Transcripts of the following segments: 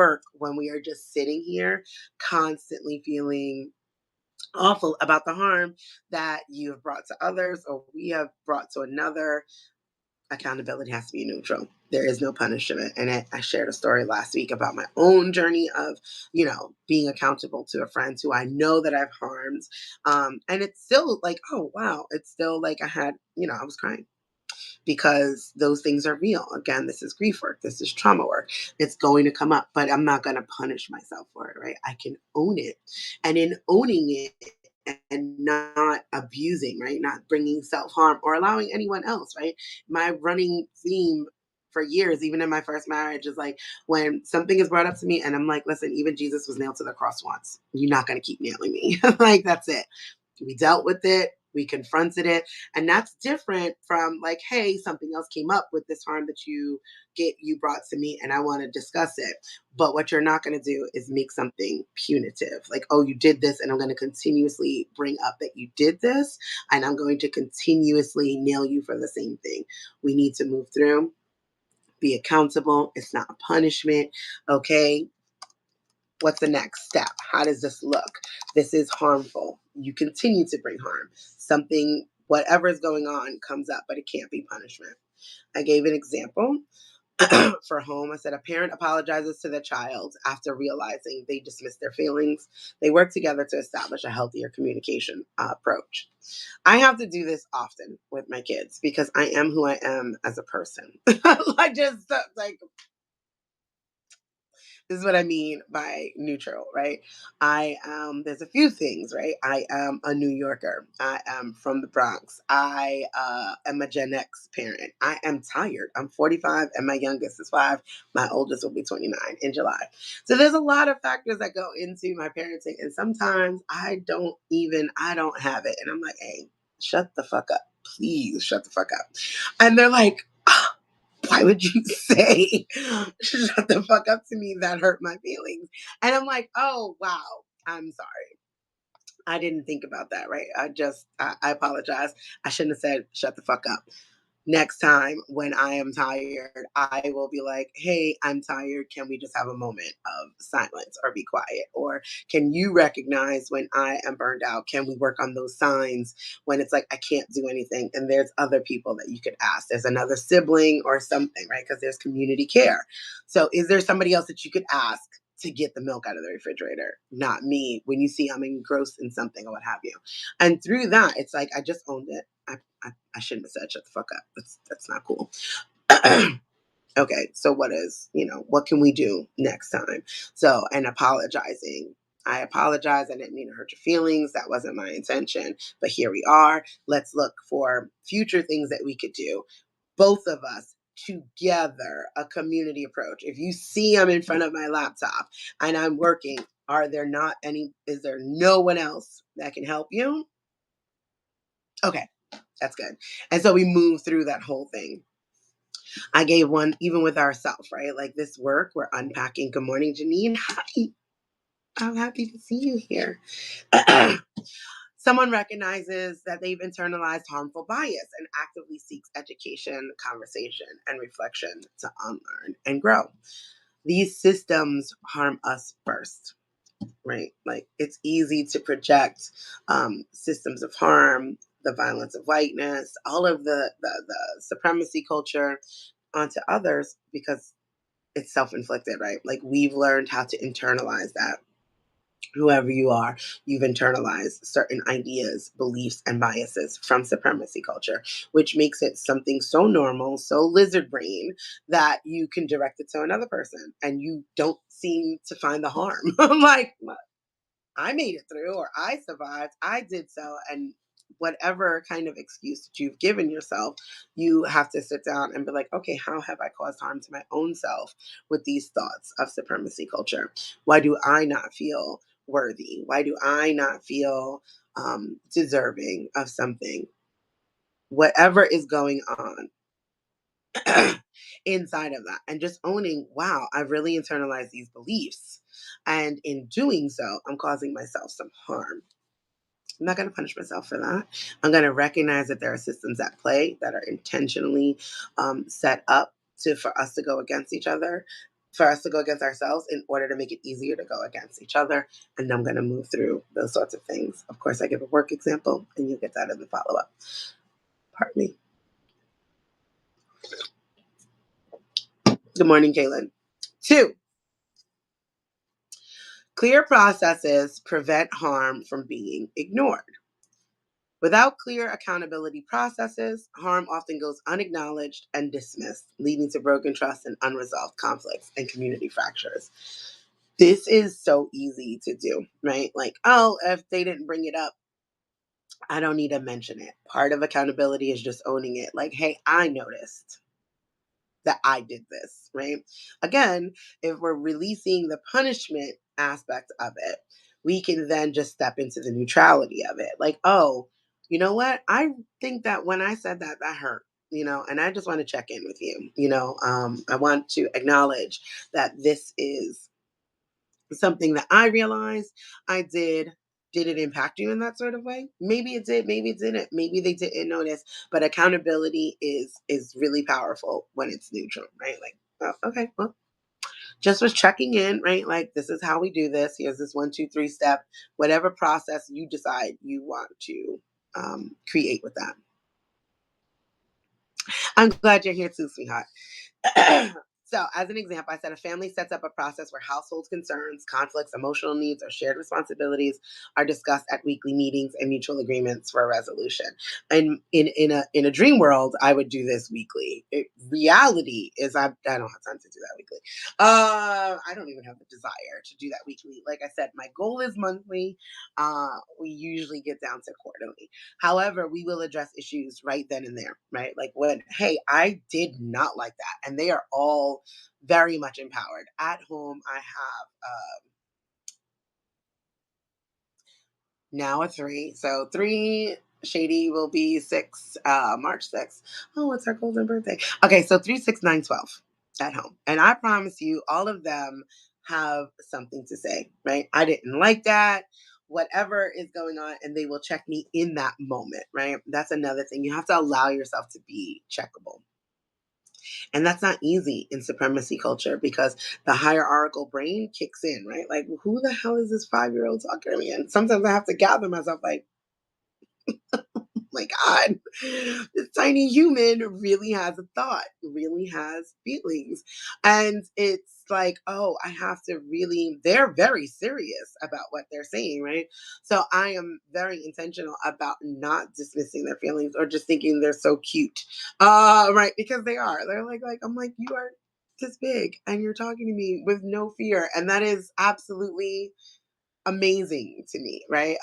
work when we are just sitting here constantly feeling awful about the harm that you have brought to others or we have brought to another. Accountability has to be neutral. There is no punishment. And I shared a story last week about my own journey of, being accountable to a friend who I know that I've harmed. And it's still like, oh, wow. It's still like I was crying because those things are real. Again, this is grief work. This is trauma work. It's going to come up, but I'm not going to punish myself for it, right? I can own it. And in owning it, and not abusing, right? Not bringing self harm or allowing anyone else, right? My running theme for years, even in my first marriage, is like when something is brought up to me and I'm like, listen, even Jesus was nailed to the cross once. You're not going to keep nailing me. Like, that's it. We dealt with it. We confronted it. And that's different from like, hey, something else came up with this harm that you brought to me and I want to discuss it. But what you're not going to do is make something punitive. Like, oh, you did this and I'm going to continuously bring up that you did this and I'm going to continuously nail you for the same thing. We need to move through, be accountable. It's not a punishment. Okay. What's the next step? How does this look? This is harmful. You continue to bring harm. Something, whatever is going on, comes up, but it can't be punishment. I gave an example for home. I said a parent apologizes to their child after realizing they dismissed their feelings. They work together to establish a healthier communication approach. I have to do this often with my kids because I am who I am as a person. I just like this is what I mean by neutral, right? There's a few things, right? I am a New Yorker. I am from the Bronx. I am a Gen X parent. I am tired. I'm 45 and my youngest is 5. My oldest will be 29 in July. So there's a lot of factors that go into my parenting. And sometimes I don't have it. And I'm like, hey, shut the fuck up. Please shut the fuck up. And they're like, why would you say shut the fuck up to me? That hurt my feelings. And I'm like, oh wow, I'm sorry. I didn't think about that, right? I apologize. I shouldn't have said shut the fuck up. Next time when I am tired, I will be like, hey, I'm tired. Can we just have a moment of silence or be quiet? Or can you recognize when I am burned out? Can we work on those signs when it's like I can't do anything? And there's other people that you could ask. There's another sibling or something, right? Because there's community care. So is there somebody else that you could ask to get the milk out of the refrigerator? Not me when you see I'm engrossed in something or what have you. And through that, it's like I just owned it. I shouldn't have said shut the fuck up. That's not cool. Okay, so what can we do next time? So, and apologizing. I apologize. I didn't mean to hurt your feelings. That wasn't my intention. But here we are. Let's look for future things that we could do. Both of us together, a community approach. If you see I'm in front of my laptop and I'm working, is there no one else that can help you? Okay, that's good. And so we move through that whole thing. I gave one even with ourselves, right? Like this work, we're unpacking. Good morning, Janine. Hi. I'm happy to see you here. Someone recognizes that they've internalized harmful bias and actively seeks education, conversation, and reflection to unlearn and grow. These systems harm us first, right? Like it's easy to project systems of harm, the violence of whiteness, all of the supremacy culture onto others because it's self-inflicted, right? Like we've learned how to internalize that. Whoever you are, you've internalized certain ideas, beliefs, and biases from supremacy culture, which makes it something so normal, so lizard brain that you can direct it to another person and you don't seem to find the harm. I'm like, I made it through or I survived. I did so. And whatever kind of excuse that you've given yourself, you have to sit down and be like, okay, how have I caused harm to my own self with these thoughts of supremacy culture? Why do I not feel worthy? Why do I not feel deserving of something? Whatever is going on inside of that, and just owning, wow, I've really internalized these beliefs. And in doing so, I'm causing myself some harm. I'm not going to punish myself for that. I'm going to recognize that there are systems at play that are intentionally set up for us to go against each other. for us to go against ourselves in order to make it easier to go against each other. And I'm going to move through those sorts of things. Of course, I give a work example, and you get that in the follow up. Pardon me. Good morning, Kaylin. Two, clear processes prevent harm from being ignored. Without clear accountability processes, harm often goes unacknowledged and dismissed, leading to broken trust and unresolved conflicts and community fractures. This is so easy to do, right? Like, oh, if they didn't bring it up, I don't need to mention it. Part of accountability is just owning it. Like, hey, I noticed that I did this, right? Again, if we're releasing the punishment aspect of it, we can then just step into the neutrality of it. Like, oh, you know what? I think that when I said that, that hurt. And I just want to check in with you. I want to acknowledge that this is something that I realized I did. Did it impact you in that sort of way? Maybe it did, maybe it didn't. Maybe they didn't notice. But accountability is really powerful when it's neutral, right? Like, oh, okay, well, just was checking in, right? Like, this is how we do this. Here's this 1, 2, 3 step, whatever process you decide you want to create with that. I'm glad you're here too, sweetheart. So, as an example, I said a family sets up a process where household concerns, conflicts, emotional needs, or shared responsibilities are discussed at weekly meetings and mutual agreements for a resolution. And in a dream world, I would do this weekly. Reality is I don't have time to do that weekly. I don't even have the desire to do that weekly. Like I said, my goal is monthly. We usually get down to quarterly. However, we will address issues right then and there, right? Like when, hey, I did not like that. And they are all very much empowered. At home, I have now a three. So three, Shady will be six, March 6th. Oh, it's her golden birthday. Okay, so 3, 6, 9, 12 at home. And I promise you, all of them have something to say, right? I didn't like that. Whatever is going on, and they will check me in that moment, right? That's another thing. You have to allow yourself to be checkable. And that's not easy in supremacy culture because the hierarchical brain kicks in, right? Like, who the hell is this 5-year-old talking to me? And sometimes I have to gather myself, like, my God, this tiny human really has a thought, really has feelings. And it's like, oh, I have to really, they're very serious about what they're saying, right? So I am very intentional about not dismissing their feelings or just thinking they're so cute. Right, because they are. They're like, I'm like, you are this big and you're talking to me with no fear. And that is absolutely amazing to me, right?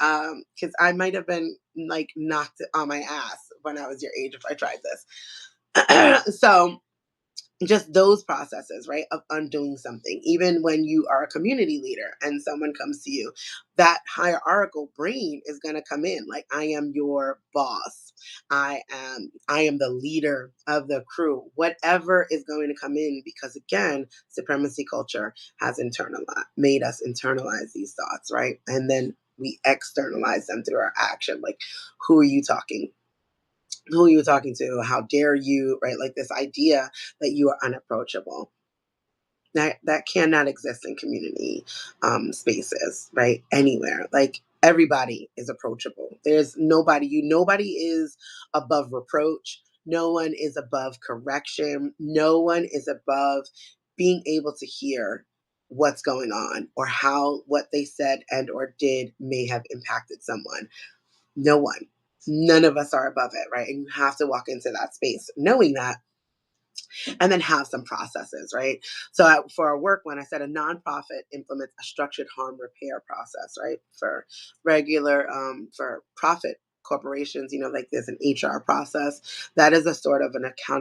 Because I might have been like knocked on my ass when I was your age if I tried this. So just those processes, right, of undoing something, even when you are a community leader and someone comes to you, that hierarchical brain is going to come in. Like, I am your boss. I am the leader of the crew. Whatever is going to come in, because again, supremacy culture has made us internalize these thoughts, right? And then we externalize them through our action. Like, who are you talking who are you talking to? How dare you, right? Like this idea that you are unapproachable. That cannot exist in community spaces, right? Anywhere. Like everybody is approachable. There's nobody is above reproach. No one is above correction. No one is above being able to hear what's going on or how what they said and or did may have impacted someone. No one. None of us are above it, right? And you have to walk into that space knowing that and then have some processes, right? So for our work, when I said a nonprofit implements a structured harm repair process, right? For profit corporations, like there's an HR process. That is a sort of an accountability